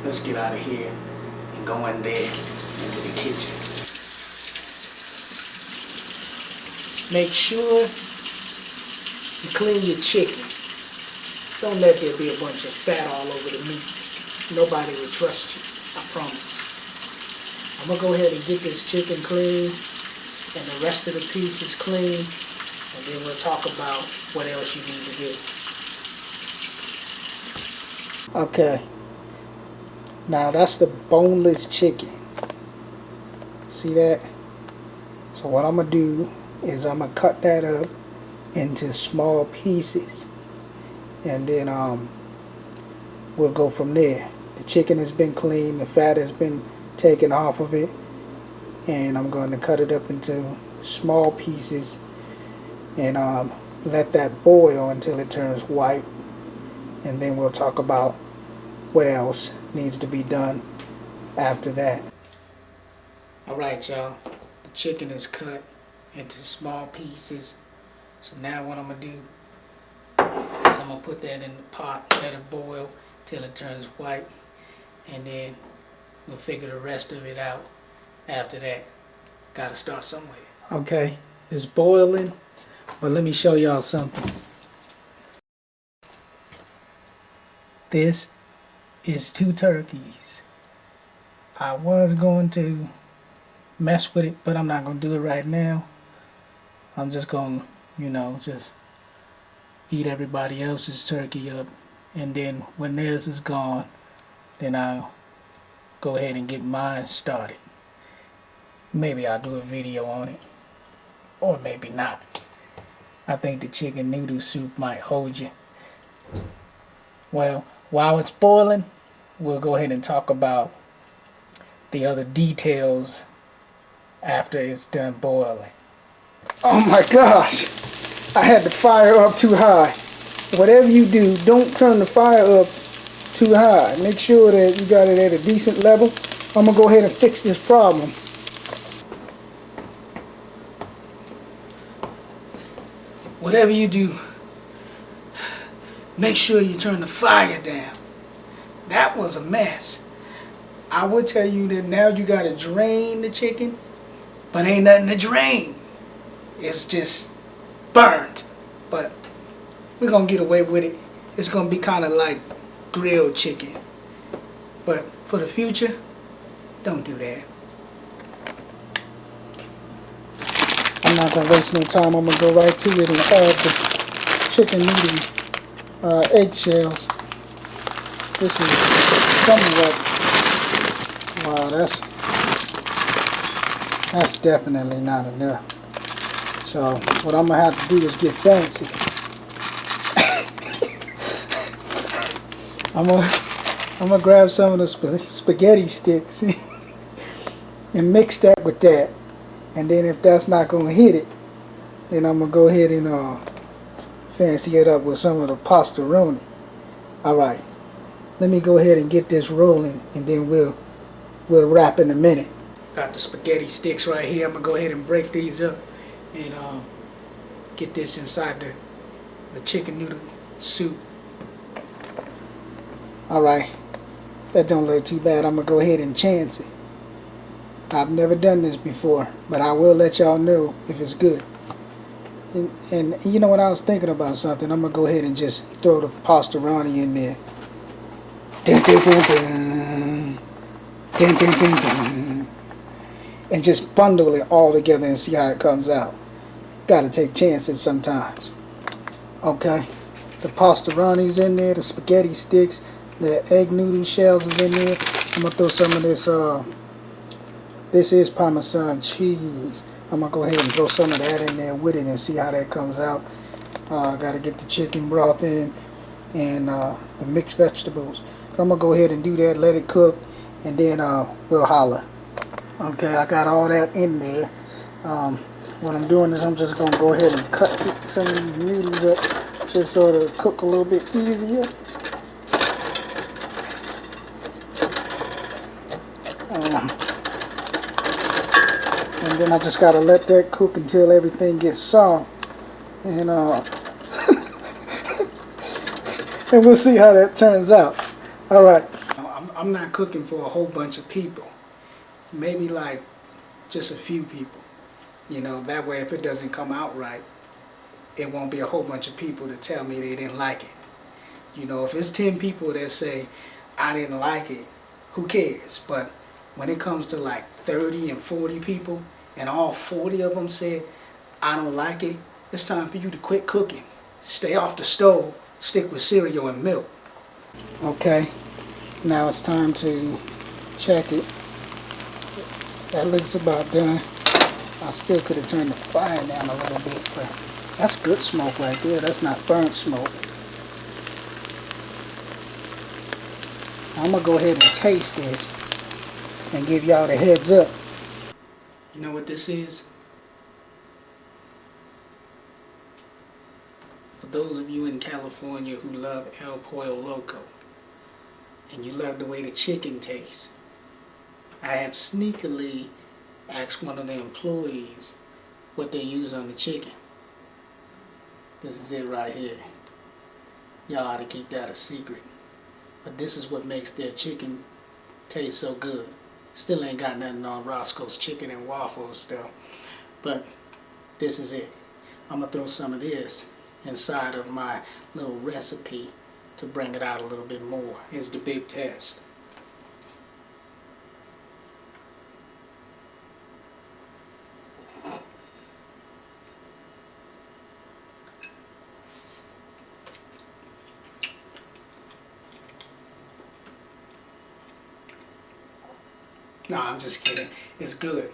let's get out of here and go in there into the kitchen. Make sure you clean your chicken. Don't let there be a bunch of fat all over the meat. Nobody will trust you, I promise. I'm going to go ahead and get this chicken clean and the rest of the pieces clean, and then we'll talk about what else you need to do. Okay, now that's the boneless chicken. See that? So what I'm going to do is I'm going to cut that up into small pieces, and then we'll go from there. The chicken has been cleaned, the fat has been taken off of it, and I'm going to cut it up into small pieces and let that boil until it turns white, and then we'll talk about what else needs to be done after that. Alright, y'all, the chicken is cut into small pieces. So now what I'm going to do is I'm going to put that in the pot, let it boil till it turns white, and then we'll figure the rest of it out after that. Gotta start somewhere. Okay, it's boiling, but let me show y'all something. This is 2 turkeys. I was going to mess with it, but I'm not going to do it right now. I'm just going to, you know, just eat everybody else's turkey up, and then when theirs is gone, then I'll go ahead and get mine started. Maybe I'll do a video on it, or maybe not. I think the chicken noodle soup might hold you. Well, while it's boiling, we'll go ahead and talk about the other details after it's done boiling. Oh my gosh, I had the fire up too high. Whatever you do, don't turn the fire up too high. Make sure that you got it at a decent level. I'm going to go ahead and fix this problem. Whatever you do, make sure you turn the fire down. That was a mess. I would tell you that now you got to drain the chicken, but ain't nothing to drain. It's just burnt. But we're going to get away with it. It's going to be kind of like grilled chicken. But for the future, don't do that. I'm not going to waste no time. I'm going to go right to it and add the chicken noodle eggshells. This is somewhat, wow, that's definitely not enough. So what I'm going to have to do is get fancy. I'm gonna grab some of the spaghetti sticks and mix that with that, and then if that's not gonna hit it, then I'm gonna go ahead and fancy it up with some of the pastaroni. Alright, let me go ahead and get this rolling, and then we'll wrap in a minute. Got the spaghetti sticks right here. I'm gonna go ahead and break these up and get this inside the chicken noodle soup. Alright, that don't look too bad. I'm going to go ahead and chance it. I've never done this before, but I will let y'all know if it's good. And you know what, I was thinking about something. I'm going to go ahead and just throw the pastaroni in there. Dun, dun, dun, dun. Dun, dun, dun, dun. And just bundle it all together and see how it comes out. Got to take chances sometimes. Okay, the pastaroni's in there, the spaghetti sticks, the egg noodle shells is in there. I'm going to throw some of this, this is Parmesan cheese. I'm going to go ahead and throw some of that in there with it and see how that comes out. Got to get the chicken broth in and the mixed vegetables. I'm going to go ahead and do that, let it cook, and then we'll holler. Okay, I got all that in there. What I'm doing is I'm just going to go ahead and cut some of these noodles up just so it'll cook a little bit easier. And then I just gotta let that cook until everything gets soft, and and we'll see how that turns out. All right, I'm not cooking for a whole bunch of people. Maybe like just a few people. You know, that way if it doesn't come out right, it won't be a whole bunch of people to tell me they didn't like it. You know, if it's 10 people that say, I didn't like it, who cares? But when it comes to like 30 and 40 people, and all 40 of them said, I don't like it, it's time for you to quit cooking. Stay off the stove, stick with cereal and milk. Okay, now it's time to check it. That looks about done. I still could have turned the fire down a little bit, but that's good smoke right there. That's not burnt smoke. I'm gonna go ahead and taste this and give y'all the heads up. You know what this is? For those of you in California who love El Pollo Loco, and you love the way the chicken tastes, I have sneakily asked one of the employees what they use on the chicken. This is it right here. Y'all ought to keep that a secret. But this is what makes their chicken taste so good. Still ain't got nothing on Roscoe's Chicken and Waffles though. But this is it. I'm going to throw some of this inside of my little recipe to bring it out a little bit more. Here's the big test. No, I'm just kidding. It's good.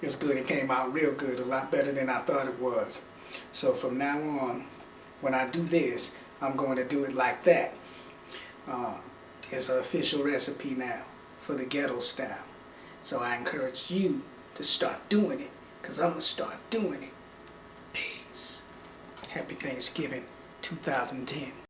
It's good. It came out real good. A lot better than I thought it was. So from now on, when I do this, I'm going to do it like that. It's an official recipe now for the ghetto style. So I encourage you to start doing it, because I'm going to start doing it. Peace. Happy Thanksgiving 2010.